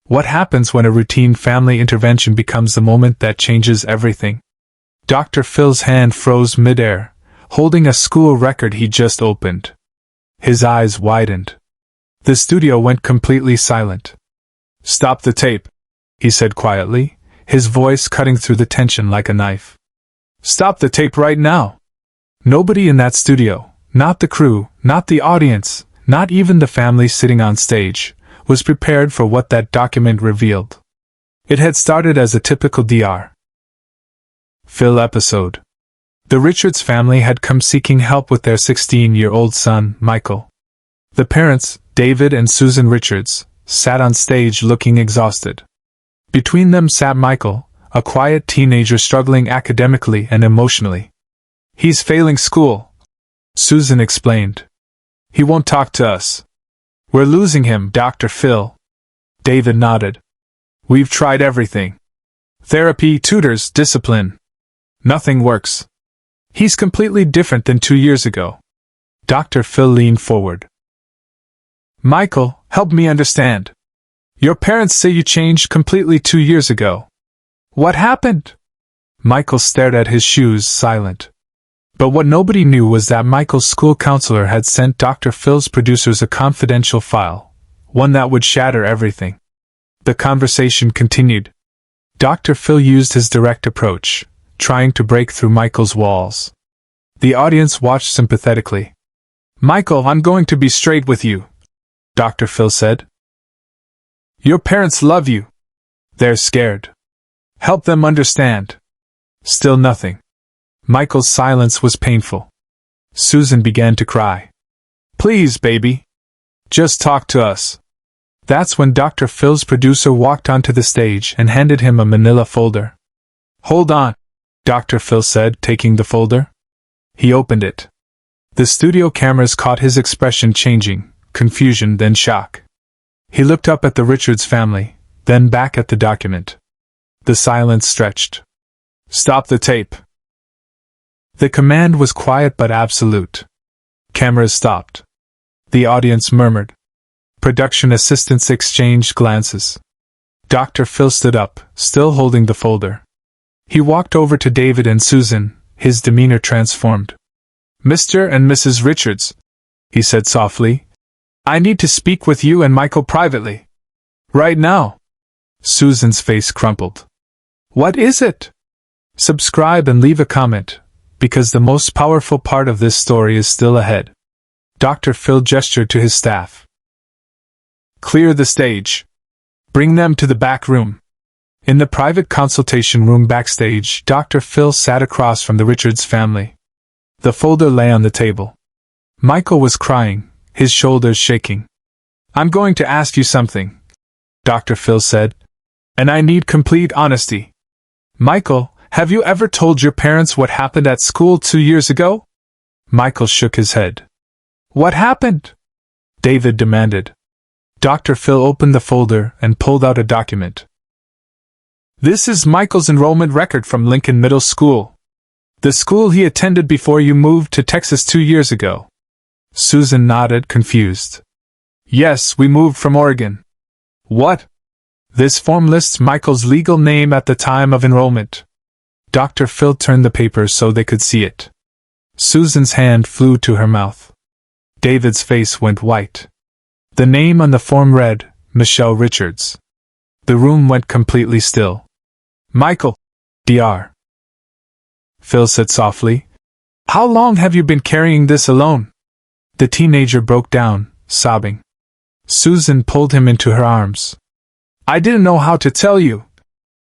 What happens when a routine family intervention becomes the moment that changes everything? Dr. Phil's hand froze midair, holding a school record he just opened. His eyes widened. The studio went completely silent. "Stop the tape," he said quietly, his voice cutting through the tension like a knife. "Stop the tape right now." Nobody in that studio, not the crew, not the audience, not even the family sitting on stage, was prepared for what that document revealed. It had started as a typical Dr. Phil episode. The Richards family had come seeking help with their 16-year-old son, Michael. The parents, David and Susan Richards, sat on stage looking exhausted. Between them sat Michael, a quiet teenager struggling academically and emotionally. "He's failing school," Susan explained. "He won't talk to us. We're losing him, Dr. Phil." David nodded. "We've tried everything. Therapy, tutors, discipline. Nothing works. He's completely different than 2 years ago." Dr. Phil leaned forward. "Michael, help me understand. Your parents say you changed completely 2 years ago. What happened?" Michael stared at his shoes, silent. But what nobody knew was that Michael's school counselor had sent Dr. Phil's producers a confidential file, one that would shatter everything. The conversation continued. Dr. Phil used his direct approach, trying to break through Michael's walls. The audience watched sympathetically. "Michael, I'm going to be straight with you," Dr. Phil said. "Your parents love you. They're scared. Help them understand." Still nothing. Michael's silence was painful. Susan began to cry. "Please, baby. Just talk to us." That's when Dr. Phil's producer walked onto the stage and handed him a manila folder. "Hold on," Dr. Phil said, taking the folder. He opened it. The studio cameras caught his expression changing, confusion then shock. He looked up at the Richards family, then back at the document. The silence stretched. "Stop the tape." The command was quiet but absolute. Cameras stopped. The audience murmured. Production assistants exchanged glances. Dr. Phil stood up, still holding the folder. He walked over to David and Susan, his demeanor transformed. "Mr. and Mrs. Richards," he said softly, "I need to speak with you and Michael privately. Right now." Susan's face crumpled. "What is it?" Subscribe and leave a comment, because the most powerful part of this story is still ahead. Dr. Phil gestured to his staff. "Clear the stage. Bring them to the back room." In the private consultation room backstage, Dr. Phil sat across from the Richards family. The folder lay on the table. Michael was crying, his shoulders shaking. "I'm going to ask you something," Dr. Phil said, "and I need complete honesty. Michael, have you ever told your parents what happened at school 2 years ago?" Michael shook his head. "What happened?" David demanded. Dr. Phil opened the folder and pulled out a document. "This is Michael's enrollment record from Lincoln Middle School. The school he attended before you moved to Texas 2 years ago." Susan nodded, confused. "Yes, we moved from Oregon." "What?" "This form lists Michael's legal name at the time of enrollment." Dr. Phil turned the paper so they could see it. Susan's hand flew to her mouth. David's face went white. The name on the form read, Michelle Richards. The room went completely still. "Michael, Dr. Phil said softly, "how long have you been carrying this alone?" The teenager broke down, sobbing. Susan pulled him into her arms. "I didn't know how to tell you,"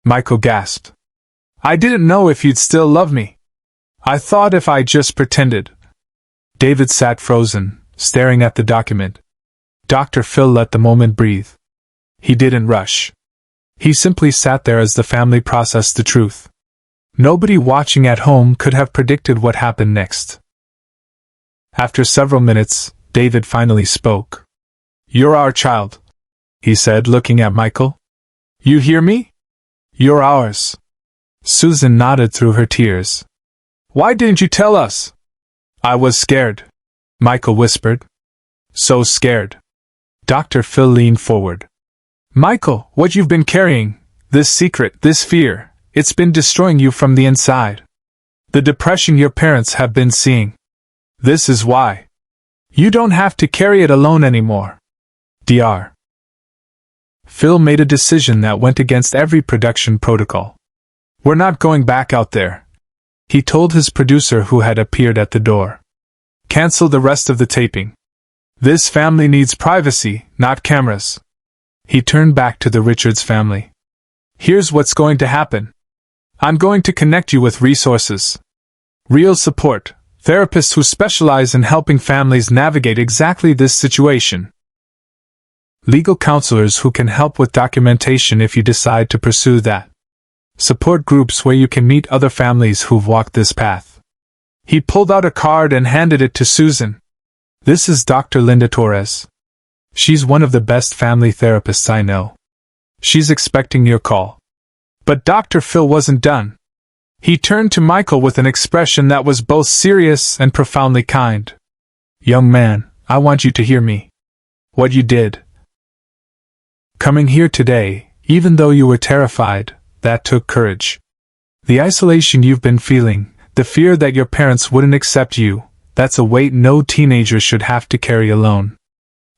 Michael gasped. "I didn't know if you'd still love me. I thought if I just pretended." David sat frozen, staring at the document. Dr. Phil let the moment breathe. He didn't rush. He simply sat there as the family processed the truth. Nobody watching at home could have predicted what happened next. After several minutes, David finally spoke. "You're our child," he said, looking at Michael. "You hear me? You're ours." Susan nodded through her tears. "Why didn't you tell us?" "I was scared," Michael whispered. "So scared." Dr. Phil leaned forward. Michael, what you've been carrying, this secret, this fear, it's been destroying you from the inside. The depression your parents have been seeing. This is why. You don't have to carry it alone anymore. Dr. Phil made a decision that went against every production protocol. We're not going back out there, he told his producer who had appeared at the door. Cancel the rest of the taping. This family needs privacy, not cameras. He turned back to the Richards family. Here's what's going to happen. I'm going to connect you with resources. Real support, therapists who specialize in helping families navigate exactly this situation. Legal counselors who can help with documentation if you decide to pursue that. Support groups where you can meet other families who've walked this path. He pulled out a card and handed it to Susan. This is Dr. Linda Torres. She's one of the best family therapists I know. She's expecting your call. But Dr. Phil wasn't done. He turned to Michael with an expression that was both serious and profoundly kind. Young man, I want you to hear me. What you did. Coming here today, even though you were terrified, that took courage. The isolation you've been feeling, the fear that your parents wouldn't accept you, that's a weight no teenager should have to carry alone.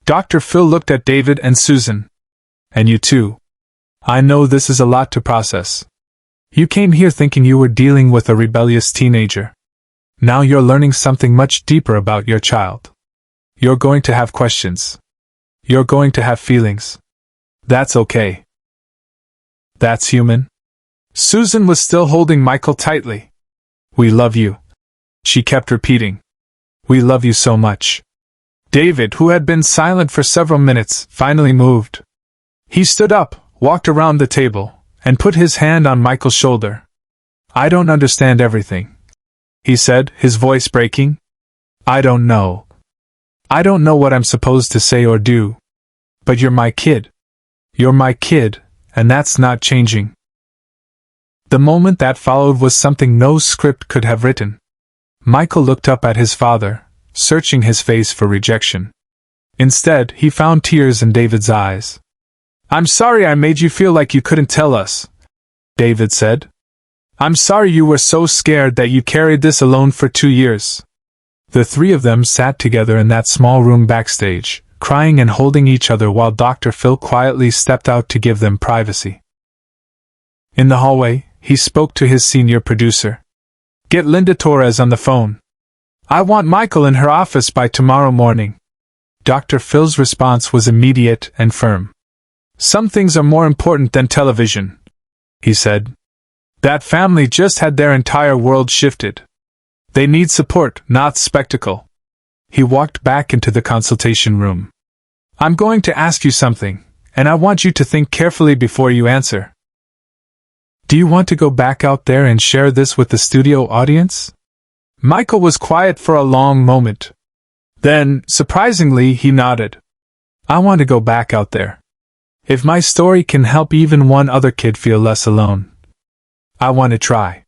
Dr. Phil looked at David and Susan. And you too. I know this is a lot to process. You came here thinking you were dealing with a rebellious teenager. Now you're learning something much deeper about your child. You're going to have questions. You're going to have feelings. That's okay. That's human. Susan was still holding Michael tightly. We love you. She kept repeating. We love you so much. David, who had been silent for several minutes, finally moved. He stood up, walked around the table, and put his hand on Michael's shoulder. I don't understand everything, he said, his voice breaking. I don't know. I don't know what I'm supposed to say or do. But you're my kid. You're my kid, and that's not changing. The moment that followed was something no script could have written. Michael looked up at his father, searching his face for rejection. Instead, he found tears in David's eyes. I'm sorry I made you feel like you couldn't tell us, David said. I'm sorry you were so scared that you carried this alone for 2 years. The three of them sat together in that small room backstage, crying and holding each other while Dr. Phil quietly stepped out to give them privacy. In the hallway, he spoke to his senior producer. Get Linda Torres on the phone. I want Michael in her office by tomorrow morning. Dr. Phil's response was immediate and firm. Some things are more important than television, he said. That family just had their entire world shifted. They need support, not spectacle. He walked back into the consultation room. I'm going to ask you something, and I want you to think carefully before you answer. Do you want to go back out there and share this with the studio audience? Michael was quiet for a long moment. Then, surprisingly, he nodded. I want to go back out there. If my story can help even one other kid feel less alone, I want to try.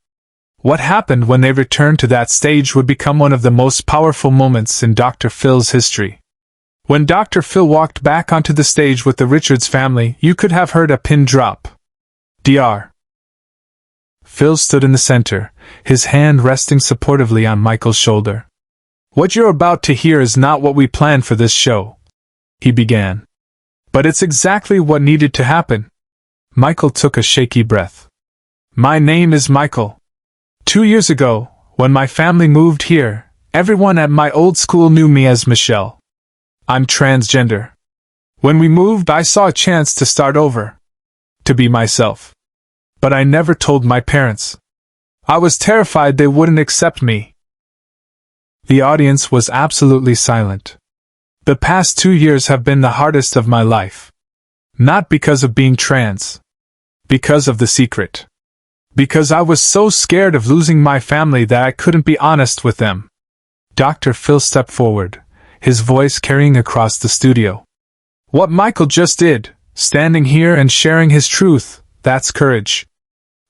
What happened when they returned to that stage would become one of the most powerful moments in Dr. Phil's history. When Dr. Phil walked back onto the stage with the Richards family, you could have heard a pin drop. Dr. Phil stood in the center, his hand resting supportively on Michael's shoulder. What you're about to hear is not what we planned for this show, he began. But it's exactly what needed to happen. Michael took a shaky breath. My name is Michael. 2 years ago, when my family moved here, everyone at my old school knew me as Michelle. I'm transgender. When we moved, I saw a chance to start over. To be myself. But I never told my parents. I was terrified they wouldn't accept me. The audience was absolutely silent. The past 2 years have been the hardest of my life. Not because of being trans. Because of the secret. Because I was so scared of losing my family that I couldn't be honest with them. Dr. Phil stepped forward, his voice carrying across the studio. What Michael just did, standing here and sharing his truth, that's courage.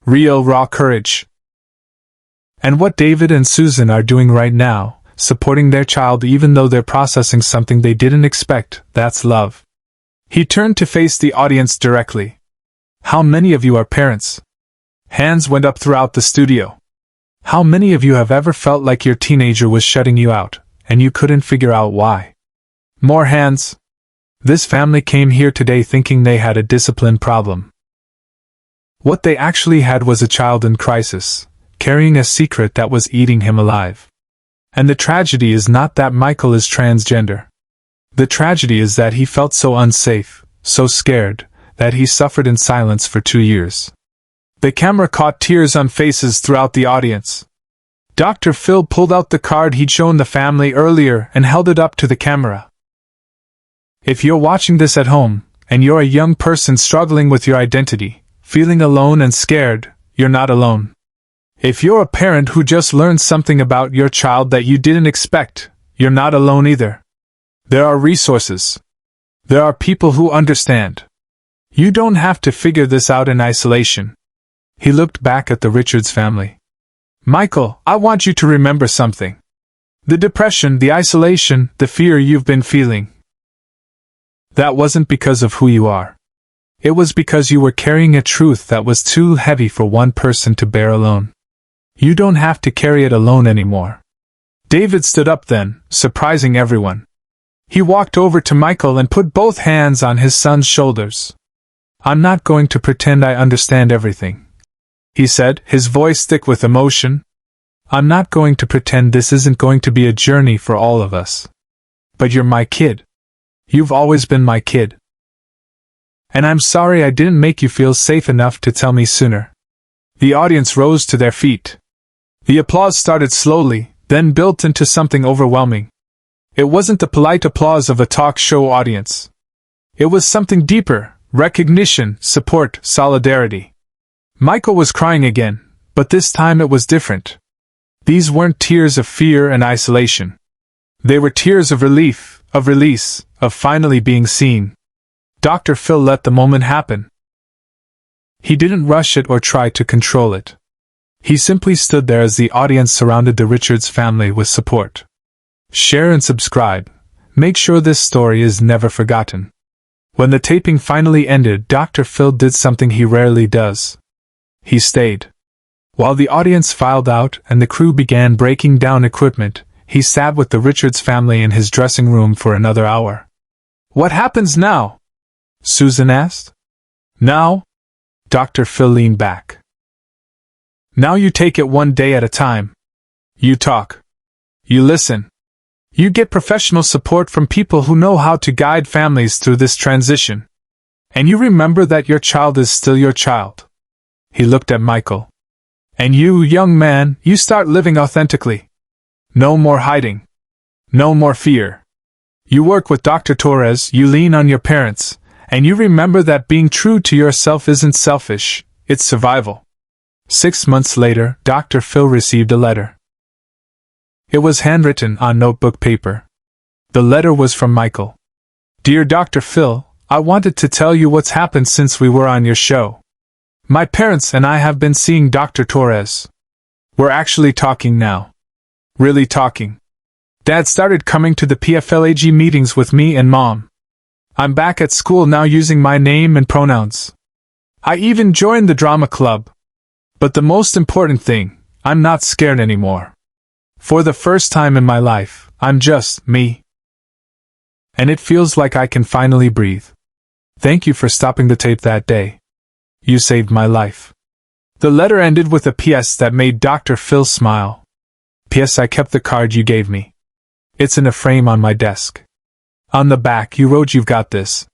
Real, raw courage. And what David and Susan are doing right now, supporting their child even though they're processing something they didn't expect, that's love. He turned to face the audience directly. How many of you are parents? Hands went up throughout the studio. How many of you have ever felt like your teenager was shutting you out, and you couldn't figure out why? More hands. This family came here today thinking they had a discipline problem. What they actually had was a child in crisis, carrying a secret that was eating him alive. And the tragedy is not that Michael is transgender. The tragedy is that he felt so unsafe, so scared, that he suffered in silence for 2 years. The camera caught tears on faces throughout the audience. Dr. Phil pulled out the card he'd shown the family earlier and held it up to the camera. If you're watching this at home, and you're a young person struggling with your identity, feeling alone and scared, you're not alone. If you're a parent who just learned something about your child that you didn't expect, you're not alone either. There are resources. There are people who understand. You don't have to figure this out in isolation. He looked back at the Richards family. Michael, I want you to remember something. The depression, the isolation, the fear you've been feeling. That wasn't because of who you are. It was because you were carrying a truth that was too heavy for one person to bear alone. You don't have to carry it alone anymore. David stood up then, surprising everyone. He walked over to Michael and put both hands on his son's shoulders. I'm not going to pretend I understand everything, he said, his voice thick with emotion. I'm not going to pretend this isn't going to be a journey for all of us. But you're my kid. You've always been my kid. And I'm sorry I didn't make you feel safe enough to tell me sooner. The audience rose to their feet. The applause started slowly, then built into something overwhelming. It wasn't the polite applause of a talk show audience. It was something deeper, recognition, support, solidarity. Michael was crying again, but this time it was different. These weren't tears of fear and isolation. They were tears of relief, of release, of finally being seen. Dr. Phil let the moment happen. He didn't rush it or try to control it. He simply stood there as the audience surrounded the Richards family with support. Share and subscribe. Make sure this story is never forgotten. When the taping finally ended, Dr. Phil did something he rarely does. He stayed. While the audience filed out and the crew began breaking down equipment, he sat with the Richards family in his dressing room for another hour. What happens now? Susan asked. Now? Dr. Phil leaned back. Now you take it one day at a time. You talk. You listen. You get professional support from people who know how to guide families through this transition. And you remember that your child is still your child. He looked at Michael. And you, young man, you start living authentically. No more hiding. No more fear. You work with Dr. Torres, you lean on your parents, and you remember that being true to yourself isn't selfish, it's survival. 6 months later, Dr. Phil received a letter. It was handwritten on notebook paper. The letter was from Michael. Dear Dr. Phil, I wanted to tell you what's happened since we were on your show. My parents and I have been seeing Dr. Torres. We're actually talking now. Really talking. Dad started coming to the PFLAG meetings with me and Mom. I'm back at school now using my name and pronouns. I even joined the drama club. But the most important thing, I'm not scared anymore. For the first time in my life, I'm just me. And it feels like I can finally breathe. Thank you for stopping the tape that day. You saved my life. The letter ended with a PS that made Dr. Phil smile. P.S. I kept the card you gave me. It's in a frame on my desk. On the back you wrote you've got this.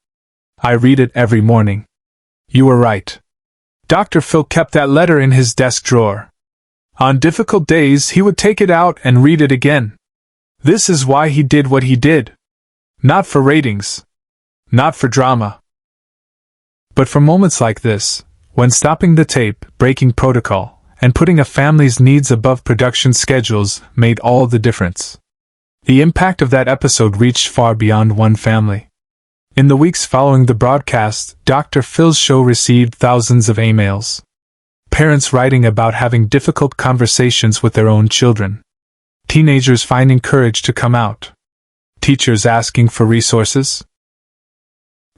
I read it every morning. You were right. Dr. Phil kept that letter in his desk drawer. On difficult days he would take it out and read it again. This is why he did what he did. Not for ratings. Not for drama. But for moments like this, when stopping the tape, breaking protocol, and putting a family's needs above production schedules made all the difference. The impact of that episode reached far beyond one family. In the weeks following the broadcast, Dr. Phil's show received thousands of emails. Parents writing about having difficult conversations with their own children. Teenagers finding courage to come out. Teachers asking for resources.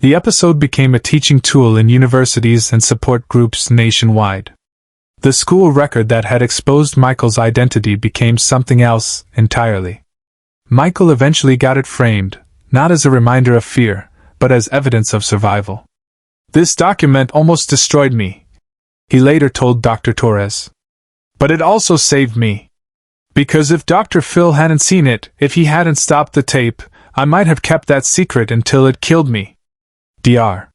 The episode became a teaching tool in universities and support groups nationwide. The school record that had exposed Michael's identity became something else entirely. Michael eventually got it framed, not as a reminder of fear, but as evidence of survival. "This document almost destroyed me," he later told Dr. Torres. "But it also saved me. Because if Dr. Phil hadn't seen it, if he hadn't stopped the tape, I might have kept that secret until it killed me." Dr.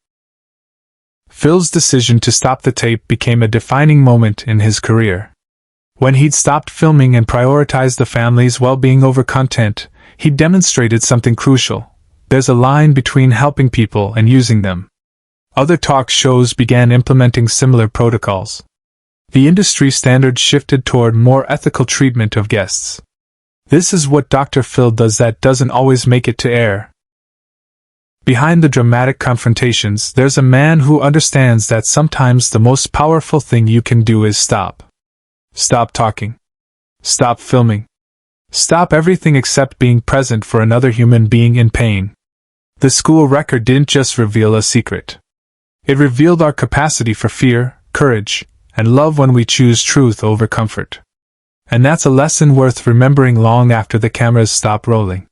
Phil's decision to stop the tape became a defining moment in his career. When he'd stopped filming and prioritized the family's well-being over content, he demonstrated something crucial. There's a line between helping people and using them. Other talk shows began implementing similar protocols. The industry standards shifted toward more ethical treatment of guests. This is what Dr. Phil does that doesn't always make it to air. Behind the dramatic confrontations, there's a man who understands that sometimes the most powerful thing you can do is stop. Stop talking. Stop filming. Stop everything except being present for another human being in pain. The school record didn't just reveal a secret. It revealed our capacity for fear, courage, and love when we choose truth over comfort. And that's a lesson worth remembering long after the cameras stop rolling.